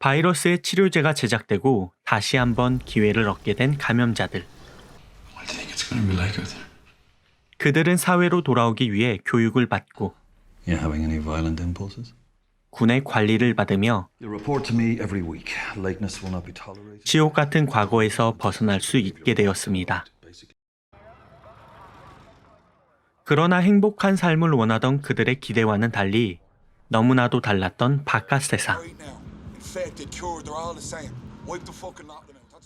바이러스의 치료제가 제작되고 다시 한번 기회를 얻게 된 감염자들. What do you think it's going to be like out there? 그들은 사회로 돌아오기 위해 교육을 받고 You having any violent impulses? 군의 관리를 받으며 You report to me every week. Lateness will not be tolerated. 지옥 같은 과거에서 벗어날 수 있게 되었습니다. 그러나 행복한 삶을 원하던 그들의 기대와는 달리 너무나도 달랐던 바깥 세상.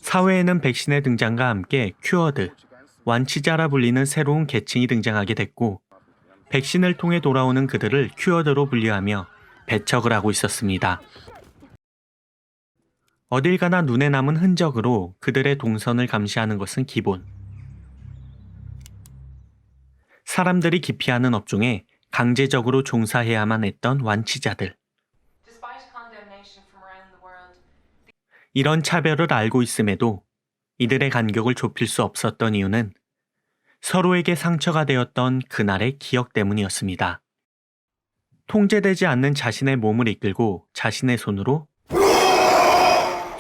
사회에는 백신의 등장과 함께 큐어드, 완치자라 불리는 새로운 계층이 등장하게 됐고 백신을 통해 돌아오는 그들을 큐어드로 분류하며 배척을 하고 있었습니다. 어딜 가나 눈에 남은 흔적으로 그들의 동선을 감시하는 것은 기본. 사람들이 기피하는 업종에 강제적으로 종사해야만 했던 완치자들. 이런 차별을 알고 있음에도 이들의 간격을 좁힐 수 없었던 이유는 서로에게 상처가 되었던 그날의 기억 때문이었습니다. 통제되지 않는 자신의 몸을 이끌고 자신의 손으로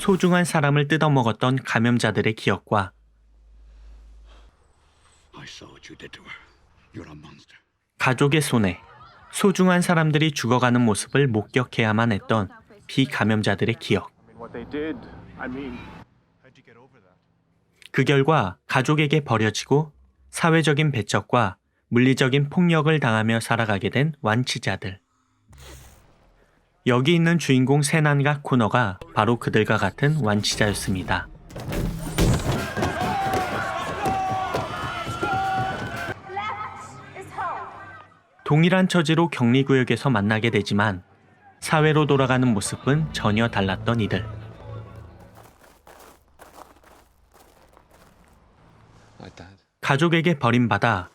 소중한 사람을 뜯어먹었던 감염자들의 기억과 가족의 손에 소중한 사람들이 죽어가는 모습을 목격해야만 했던 비감염자들의 기억. 그 결과 가족에게 버려지고 사회적인 배척과 물리적인 폭력을 당하며 살아가게 된 완치자들. 여기 있는 주인공 세난과 코너가 바로 그들과 같은 완치자였습니다. 동일한 처지로 격리구역에서 만나게 되지만 사회로 돌아가는 모습은 전혀 달랐던 이들. 가족에게 버림받아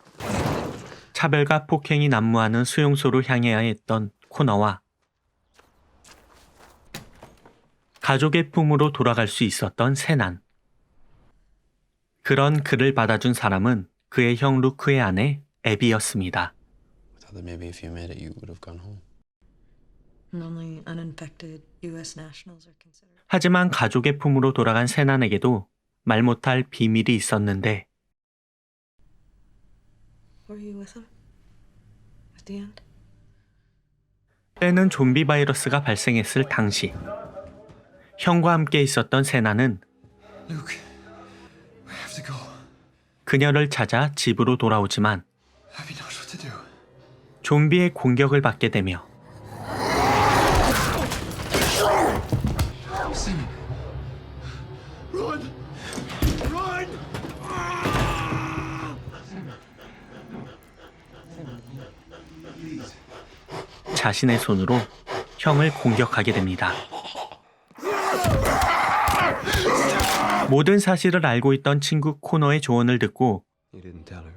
차별과 폭행이 난무하는 수용소로 향해야 했던 코너와 가족의 품으로 돌아갈 수 있었던 세난. 그런 그를 받아준 사람은 그의 형 루크의 아내 애비였습니다. Maybe if you made it, you would have gone home. Only uninfected U.S. nationals are considered. 하지만 가족의 품으로 돌아간 세난에게도 말 못할 비밀이 있었는데 Were you with him at the end? 때는 좀비 바이러스가 발생했을 당시 형과 함께 있었던 세난은 Luke, we have to go. 그녀를 찾아 집으로 돌아오지만 Abby knows what to do. 좀비의 공격을 받게 되며 Simon, run, run! 자신의 손으로 형을 공격하게 됩니다. 모든 사실을 알고 있던 친구 코너의 조언을 듣고 You didn't tell her.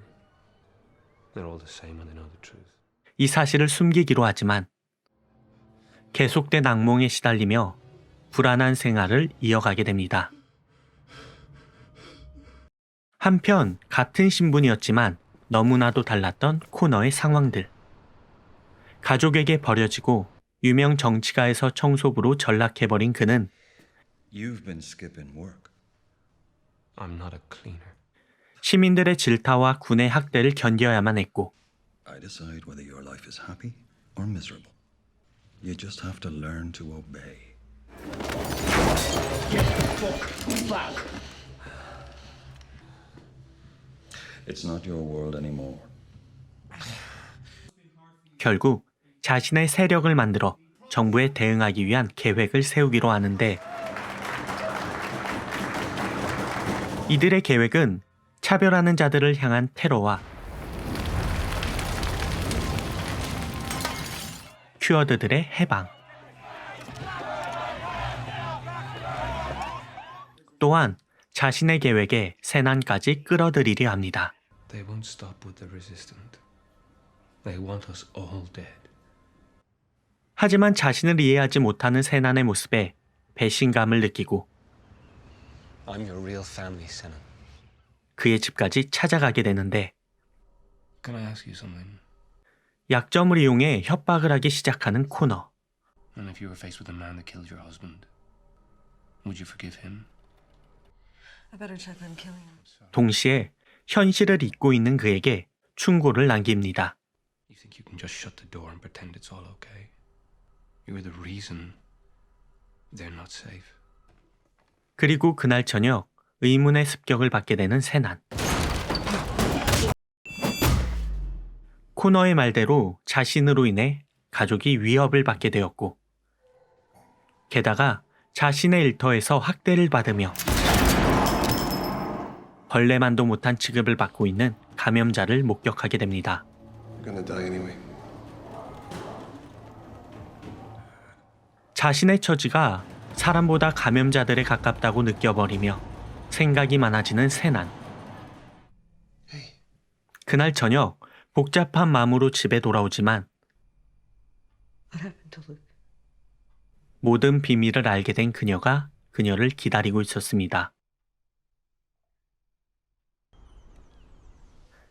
They're all the same when they know the truth. 이 사실을 숨기기로 하지만 계속된 악몽에 시달리며 불안한 생활을 이어가게 됩니다. 한편 같은 신분이었지만 너무나도 달랐던 코너의 상황들. 가족에게 버려지고 유명 정치가에서 청소부로 전락해버린 그는 You've been skipping work. I'm not a cleaner. 시민들의 질타와 군의 학대를 견뎌야만 했고 I decide whether your life is happy or miserable. You just have to learn to obey. It's not your world anymore. 결국 자신의 세력을 만들어 정부에 대응하기 위한 계획을 세우기로 하는데 이들의 계획은 차별하는 자들을 향한 테러와 큐어드들의 해방, 또한 자신의 계획에 세난까지 끌어들이려 합니다. They won't stop with the resistant. They want us all dead. 하지만 자신을 이해하지 못하는 세난의 모습에 배신감을 느끼고 I'm your real family, Senan. 그의 집까지 찾아가게 되는데 Can I ask you something? 약점을 이용해 협박을 하기 시작하는 코너. And if you were faced with a man that killed your husband, Would you forgive him? I better check on killing him. 동시에 현실을 잊고 있는 그에게 충고를 남깁니다. You think you can just shut the door and pretend it's all okay? You're the reason they're not safe. 그리고 그날 저녁 의문의 습격을 받게 되는 세난. 코너의 말대로 자신으로 인해 가족이 위협을 받게 되었고, 게다가 자신의 일터에서 학대를 받으며 벌레만도 못한 취급을 받고 있는 감염자를 목격하게 됩니다. You're gonna die anyway. 자신의 처지가 사람보다 감염자들에 가깝다고 느껴버리며 생각이 많아지는 세난. 그날 저녁 복잡한 마음으로 집에 돌아오지만 What happened to Luke? 모든 비밀을 알게 된 그녀가 그녀를 기다리고 있었습니다.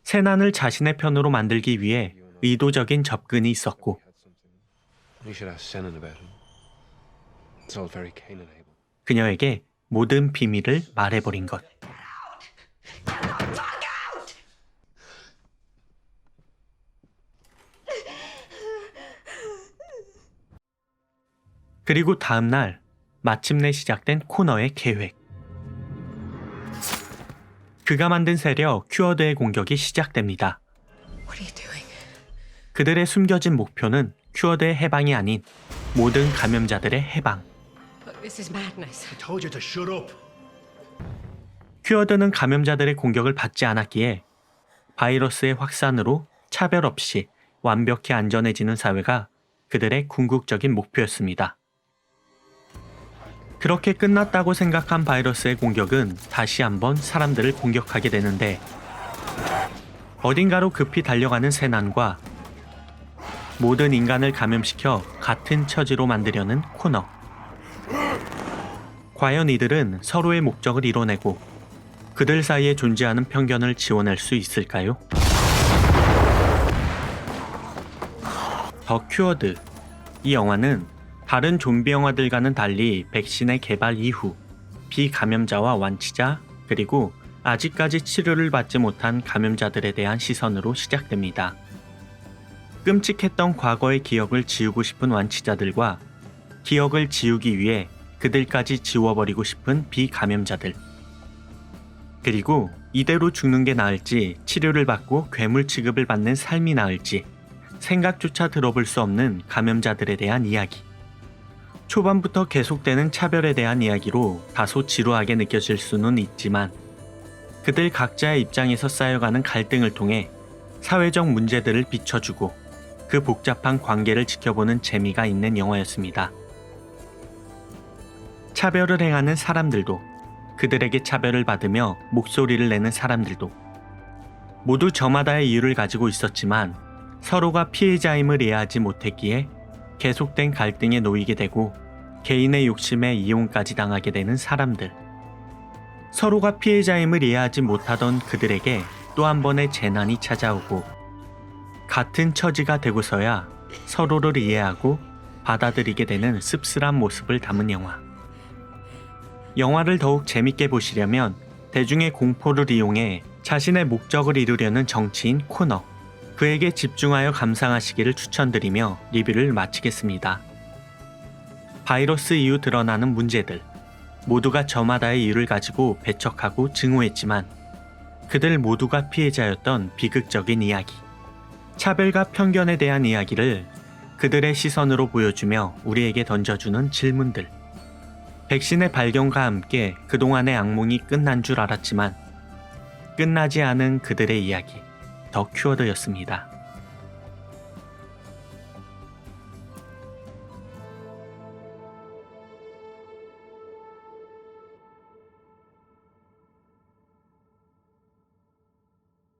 세난을 자신의 편으로 만들기 위해 의도적인 접근이 있었고, You should ask Senan about him. It's all very Cain and Abel. 그녀에게 모든 비밀을 말해버린 것. 그리고 다음 날 마침내 시작된 코너의 계획. 그가 만든 세력 큐어드의 공격이 시작됩니다. What are you doing? 그들의 숨겨진 목표는 큐어드의 해방이 아닌 모든 감염자들의 해방. Look, this is madness. Told you to shut up. 큐어드는 감염자들의 공격을 받지 않았기에 바이러스의 확산으로 차별 없이 완벽히 안전해지는 사회가 그들의 궁극적인 목표였습니다. 그렇게 끝났다고 생각한 바이러스의 공격은 다시 한번 사람들을 공격하게 되는데, 어딘가로 급히 달려가는 세난과 모든 인간을 감염시켜 같은 처지로 만들려는 코너. 과연 이들은 서로의 목적을 이뤄내고 그들 사이에 존재하는 편견을 지워낼 수 있을까요? 더 큐어드. 이 영화는 다른 좀비 영화들과는 달리 백신의 개발 이후 비감염자와 완치자, 그리고 아직까지 치료를 받지 못한 감염자들에 대한 시선으로 시작됩니다. 끔찍했던 과거의 기억을 지우고 싶은 완치자들과 기억을 지우기 위해 그들까지 지워버리고 싶은 비감염자들. 그리고 이대로 죽는 게 나을지 치료를 받고 괴물 취급을 받는 삶이 나을지 생각조차 들어볼 수 없는 감염자들에 대한 이야기. 초반부터 계속되는 차별에 대한 이야기로 다소 지루하게 느껴질 수는 있지만, 그들 각자의 입장에서 쌓여가는 갈등을 통해 사회적 문제들을 비춰주고 그 복잡한 관계를 지켜보는 재미가 있는 영화였습니다. 차별을 행하는 사람들도, 그들에게 차별을 받으며 목소리를 내는 사람들도 모두 저마다의 이유를 가지고 있었지만 서로가 피해자임을 이해하지 못했기에 계속된 갈등에 놓이게 되고 개인의 욕심에 이용까지 당하게 되는 사람들. 서로가 피해자임을 이해하지 못하던 그들에게 또 한 번의 재난이 찾아오고 같은 처지가 되고서야 서로를 이해하고 받아들이게 되는 씁쓸한 모습을 담은 영화. 영화를 더욱 재밌게 보시려면 대중의 공포를 이용해 자신의 목적을 이루려는 정치인 코너, 그에게 집중하여 감상하시기를 추천드리며 리뷰를 마치겠습니다. 바이러스 이후 드러나는 문제들, 모두가 저마다의 이유를 가지고 배척하고 증오했지만 그들 모두가 피해자였던 비극적인 이야기. 차별과 편견에 대한 이야기를 그들의 시선으로 보여주며 우리에게 던져주는 질문들. 백신의 발견과 함께 그동안의 악몽이 끝난 줄 알았지만 끝나지 않은 그들의 이야기, 더 큐어드였습니다.